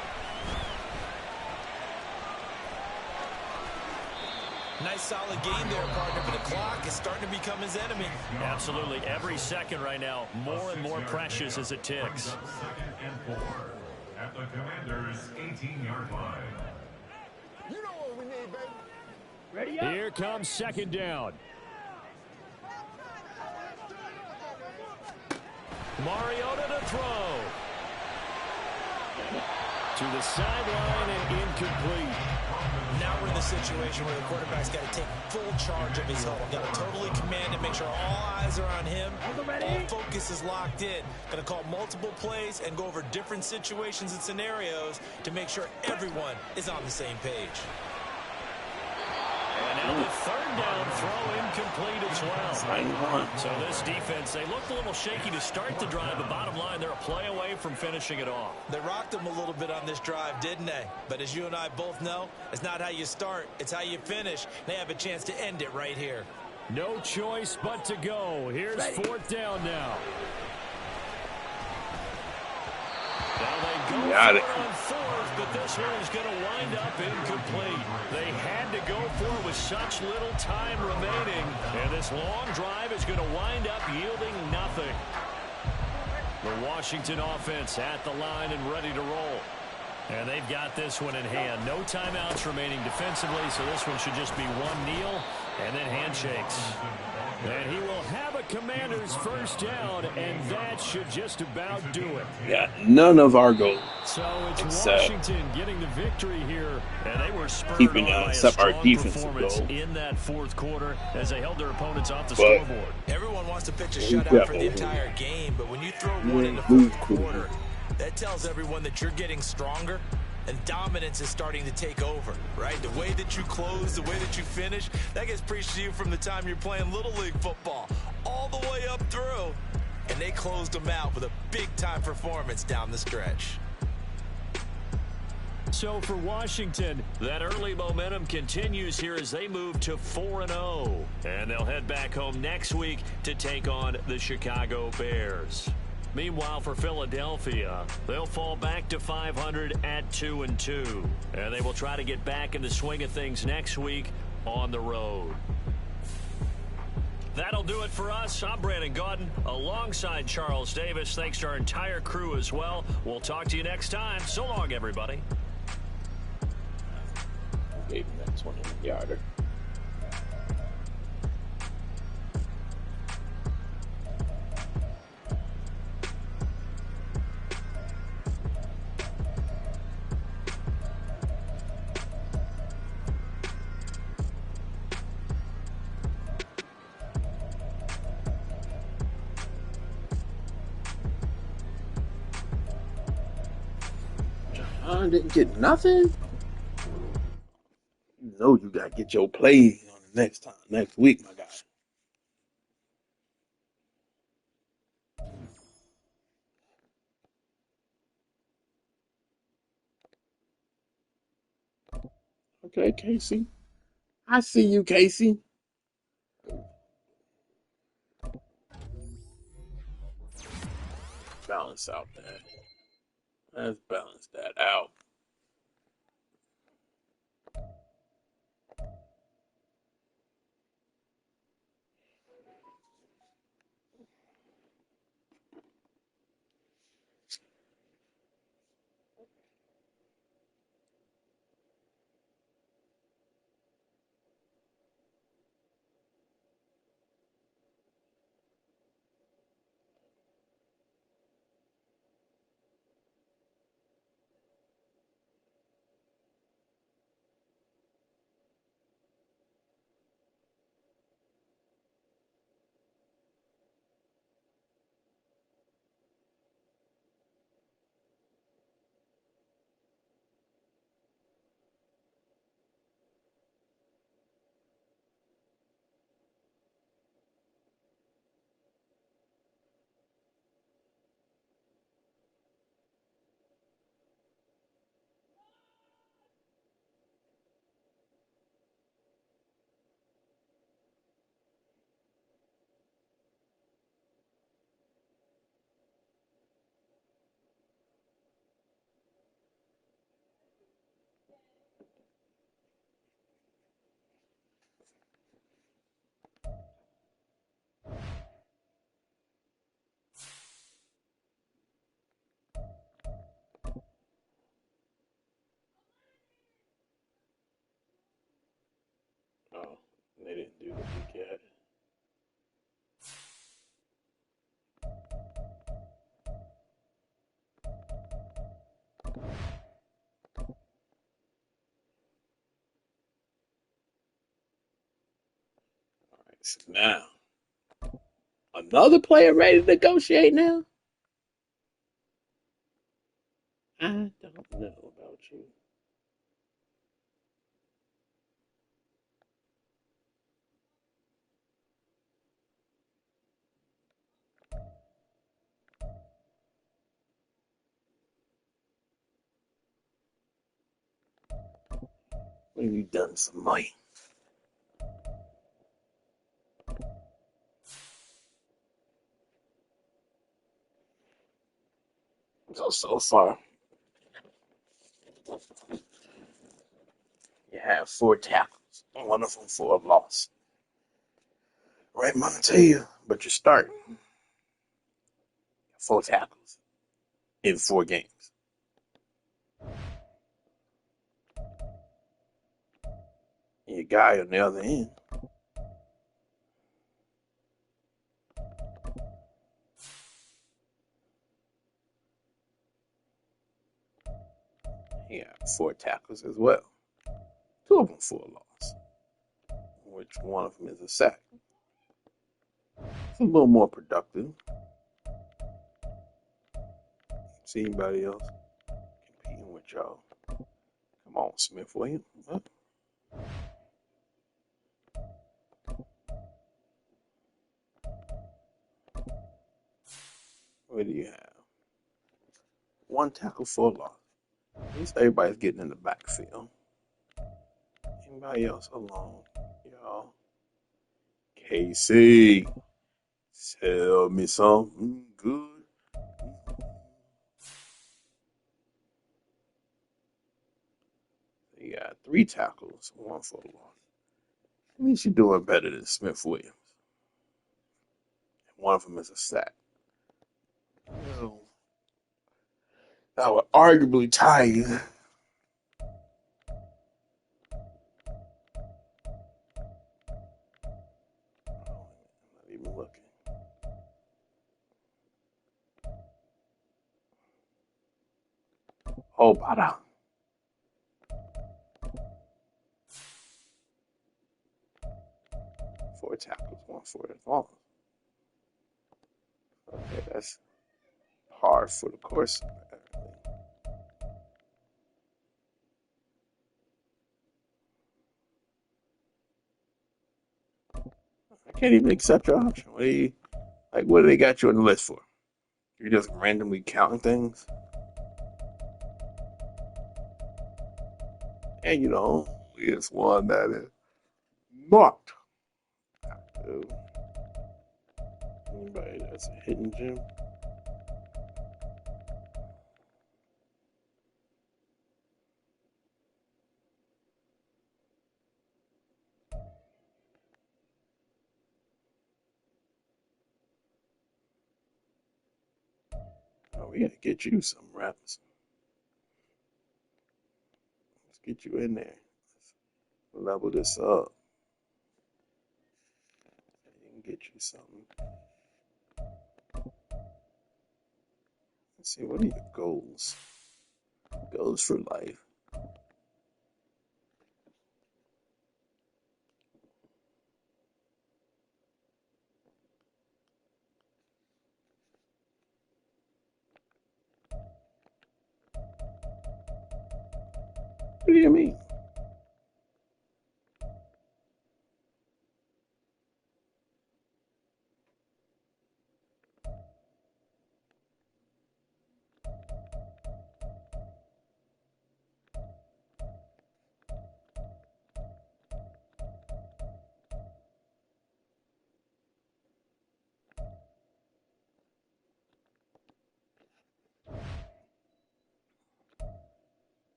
Nice solid game there, partner, but the clock is starting to become his enemy. Absolutely. Every second right now, more and more precious as it ticks. 2nd and 4 at the Commanders' 18-yard line. You know what we need, baby. Ready up. Here comes 2nd down. Mariota to throw. To the sideline and incomplete. Now we're in the situation where the quarterback's got to take full charge of his huddle. Got to totally command it, make sure all eyes are on him. All focus is locked in. Going to call multiple plays and go over different situations and scenarios to make sure everyone is on the same page. And now the 3rd down throw incomplete as well. So this defense, they looked a little shaky to start the drive, but bottom line, they're a play away from finishing it off. They rocked them a little bit on this drive, didn't they? But as you and I both know, it's not how you start, it's how you finish. They have a chance to end it right here. No choice but to go. Here's 4th down now. Now they go Got it. on 4th, but this one is going to wind up incomplete. They had to go for it with such little time remaining, and this long drive is going to wind up yielding nothing. The Washington offense at the line and ready to roll. And they've got this one in hand. No timeouts remaining defensively, so this one should just be one kneel and then handshakes. And he will have a Commander's first down, and that should just about do it. Yeah, none of our goals. So it's Except Washington getting the victory here, and they were spurred keeping on by a except our strong defensive performance goal. in that 4th quarter as they held their opponents off the But scoreboard. Everyone wants to pitch a we shutout for got the over. entire game, but when you throw one in the Move 4th quickly. quarter, that tells everyone that you're getting stronger and dominance is starting to take over, right? The way that you close, the way that you finish, that gets preached to you from the time you're playing Little League football all the way up through. And they closed them out with a big-time performance down the stretch. So for Washington, that early momentum continues here as they move to 4-0. And they'll head back home next week to take on the Chicago Bears. Meanwhile, for Philadelphia, they'll fall back to 500 at 2-2. And they will try to get back in the swing of things next week on the road. That'll do it for us. I'm Brandon Gaudin alongside Charles Davis. Thanks to our entire crew as well. We'll talk to you next time. So long, everybody. Gave him that 20-yarder. John didn't get nothing. You know you gotta get your plays on the next week, my guy. Okay, Casey. I see you, Casey. Balance out that. Let's balance that out. Now, another player ready to negotiate now? I don't know about you. When have you done some money? So far, you have 4 tackles, one of them for a loss. Right, I'm gonna tell you, but you start 4 tackles in 4 games. And your guy on the other end, he got 4 tackles as well. 2 of them for a loss, which one of them is a sack. It's a little more productive. See anybody else competing with y'all? Come on, Smith Williams. Huh? What do you have? 1 tackle for a loss. At least everybody's getting in the backfield. Anybody else alone? Y'all. KC, tell me something good. You got 3 tackles, 1 for a loss. At least you're doing better than Smith Williams. One of them is a sack. So, that would arguably tie you. I'm not even looking. Oh, bada. 4 tackles, 1 for a loss. Okay, that's hard for the course. I can't even accept your option. What do they got you on the list for? You're just randomly counting things? And it's one that is not active. Anybody that's a hidden gem? Oh, we gotta get you some reps. Let's get you in there. Let's level this up. And get you something. Let's see, what are your goals? Goals for life. What do you mean?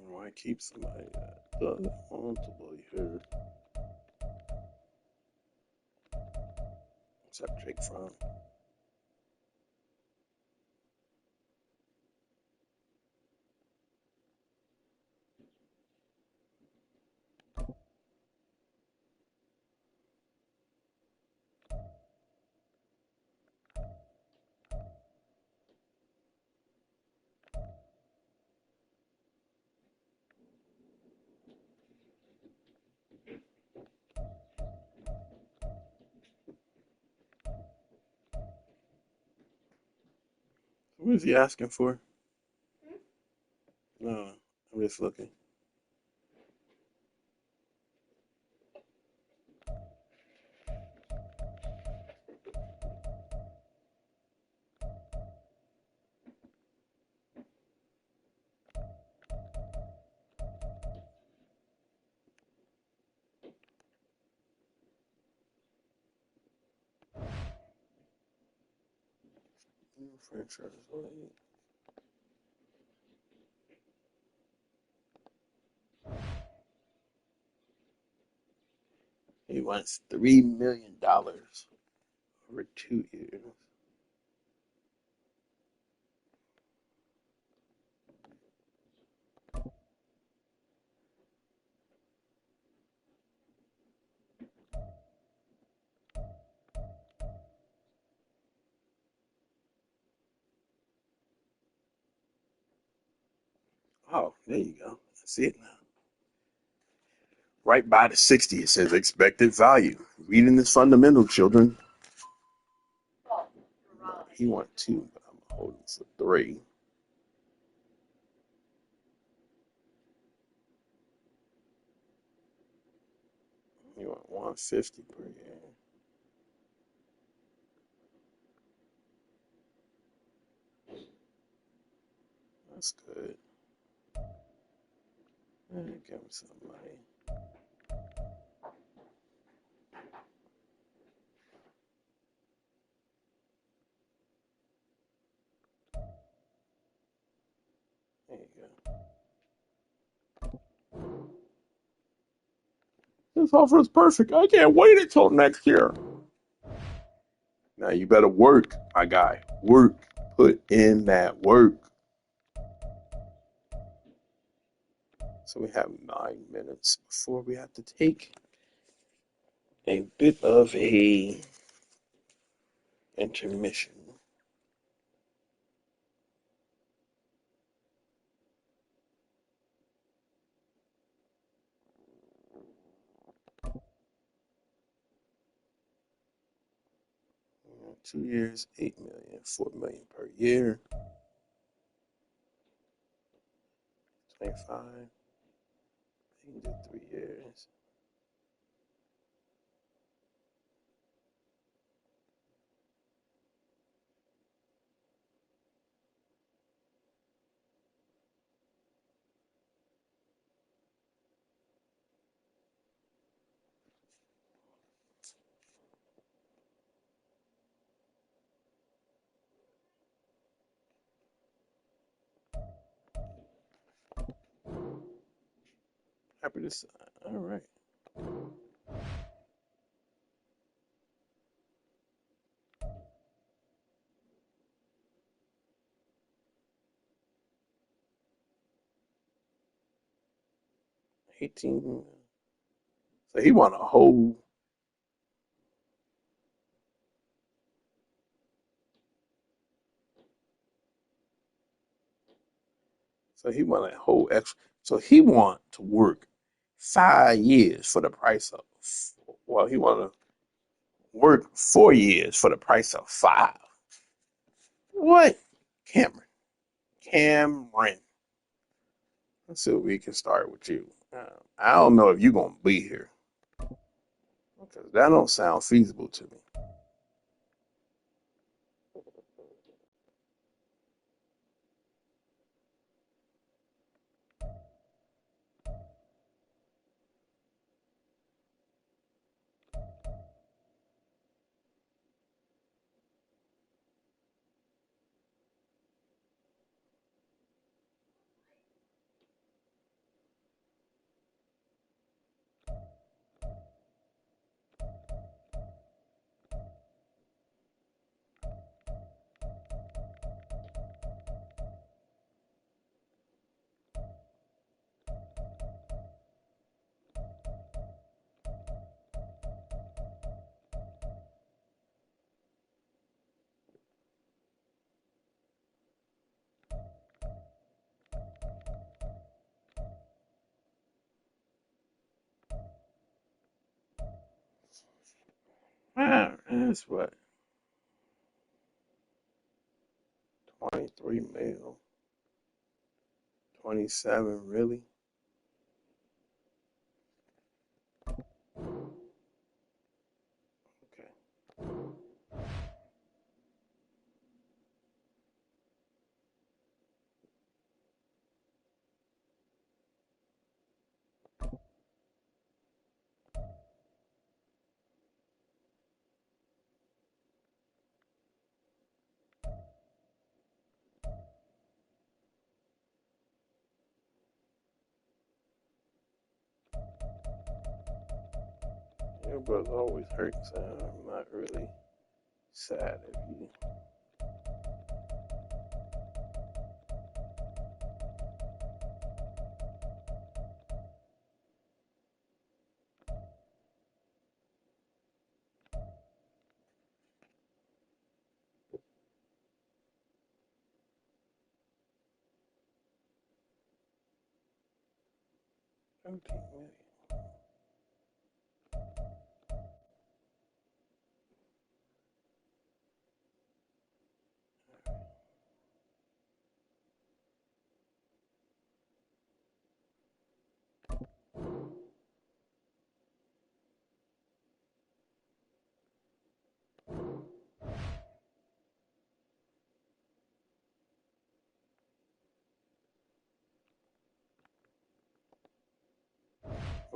Why keep somebody that doesn't want to be here? What's that Jake from? What is he asking for? No, I'm just looking. Franchise. He wants $3 million over 2 years. Oh, there you go. I see it now. Right by the 60, it says expected value. Reading is fundamental, children. He want 2, but I'm holding for 3. He want 150 per year. That's good. Give him some money. There you go. This offer is perfect. I can't wait until next year. Now you better work, my guy. Work. Put in that work. So we have 9 minutes before we have to take a bit of a intermission. Yeah, 2 years, 8 million, 4 million per year. 25. You can do 3 years. Happy to sign. All right. — 18. So he want a whole. So he want a whole extra. So he want to work 5 years for the price of. Well, he want to work 4 years for the price of 5. What? Cameron. Cameron. Let's see if we can start with you. I don't know if you're gonna be here because that don't sound feasible to me. That's what 23 mil. 27, really? Okay. Your brother always hurts. I'm not really sad if you. $13 million.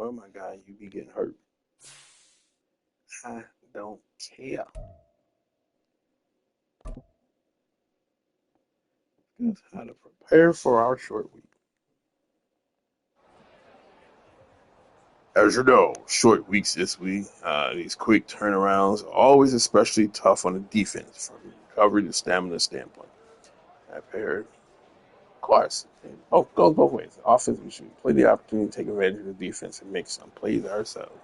Oh my God, you be getting hurt. I don't care. That's how to prepare for our short week. As you know, short weeks this week. These quick turnarounds are always especially tough on the defense from recovery to stamina standpoint. I've heard, of course, oh, goes both ways. Offense, we should play the opportunity to take advantage of the defense and make some plays ourselves.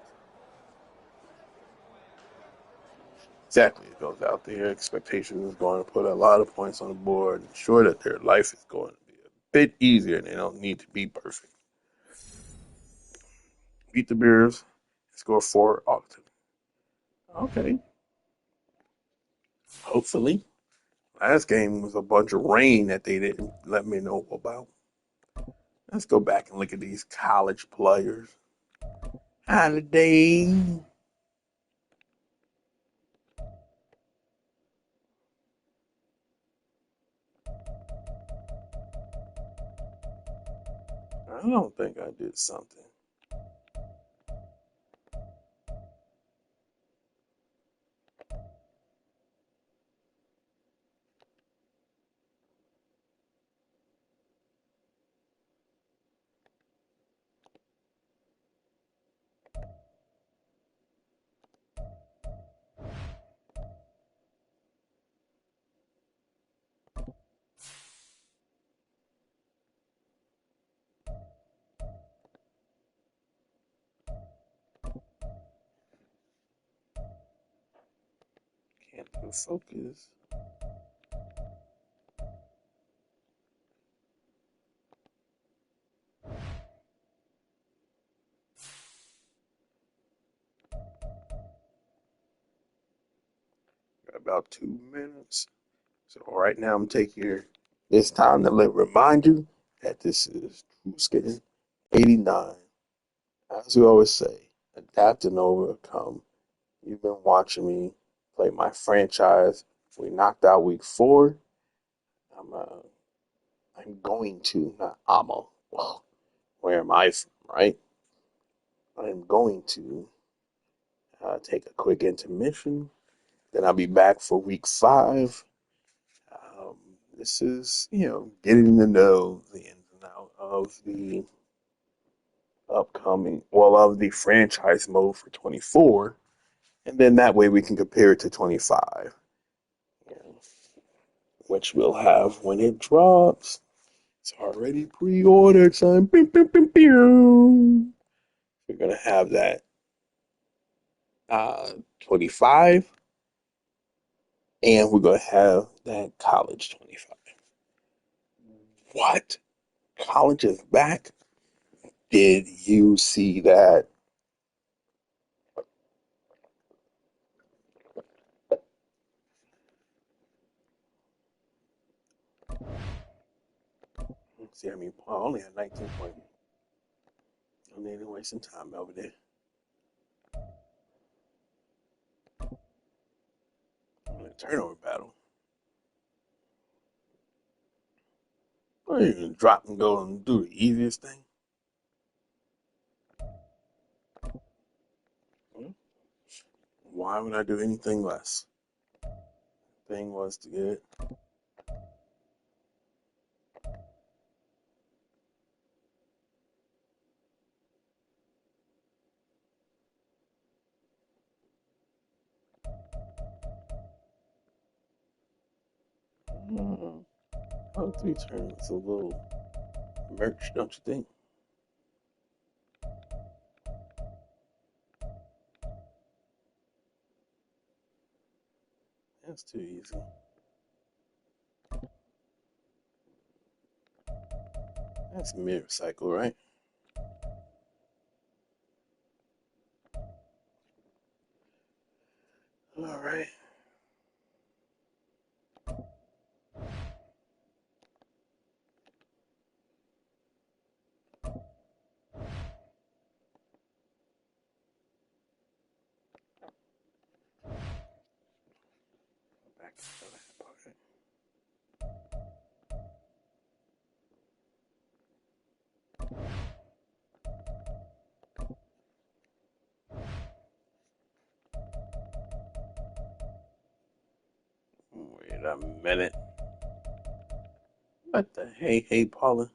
Exactly. It goes out there. Expectations is going to put a lot of points on the board, ensure that their life is going to be a bit easier and they don't need to be perfect. Beat the Bears, score 4 often. Okay. Hopefully. Last game was a bunch of rain that they didn't let me know about. Let's go back and look at these college players. Holiday. I don't think I did something. Can't do focus. Got about 2 minutes. So right now I'm taking this time to remind you that this is True Skin 89. As we always say, adapt and overcome. You've been watching me play my franchise. We knocked out week 4. I'm I'm going to, not I'ma. Well, where am I from, right? I'm going to take a quick intermission. Then I'll be back for week 5. Um, this is, getting to know the ins and outs of the of the franchise mode for 24. And then that way we can compare it to 25, you know, which we'll have when it drops. It's already pre-ordered, son. We're going to have that 25, and we're going to have that college 25. What? College is back? Did you see that? See, I mean, Paul only had 19 points. I don't need to waste some time over there. Turnover battle. Or you can drop and go and do the easiest thing. Why would I do anything less? Thing was to get it. On 3 turns, a little merch, don't you think? That's too easy. That's mirror cycle, right? All right. Back to that part. Wait a minute. What the hey, Paula?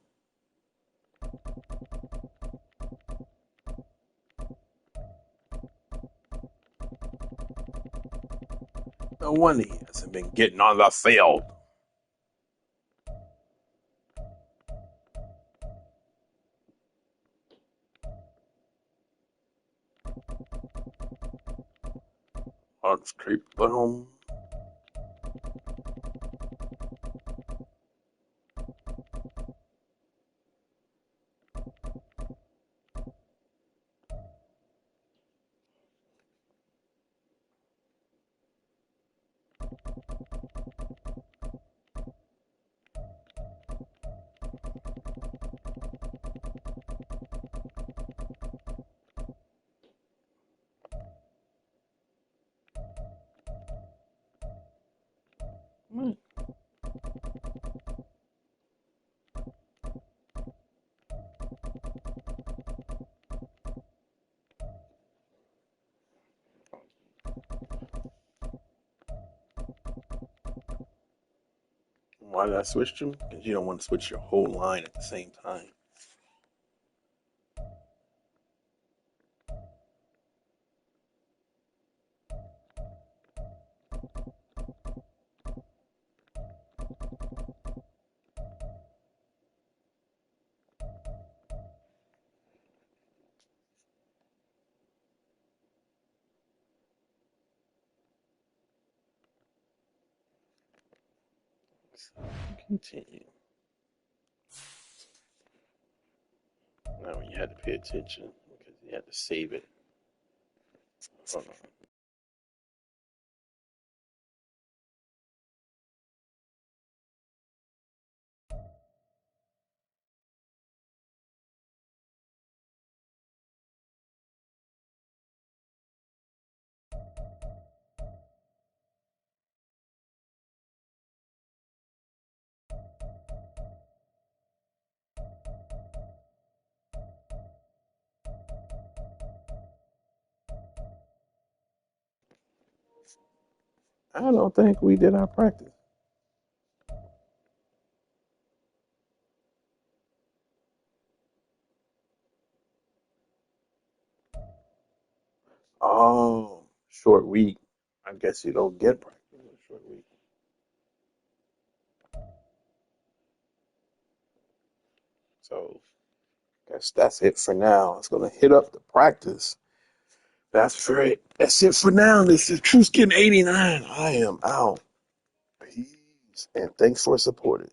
No wonder he hasn't been getting on the field. Let's creep home. Why did I switch them? Because you don't want to switch your whole line at the same time. So continue. Now you had to pay attention because you had to save it. Hold on. I don't think we did our practice. Oh, short week. I guess you don't get practice in a short week. So, guess that's it for now. It's gonna hit up the practice. That's it for now. This is True Skin 89. I am out. Peace. And thanks for supporting.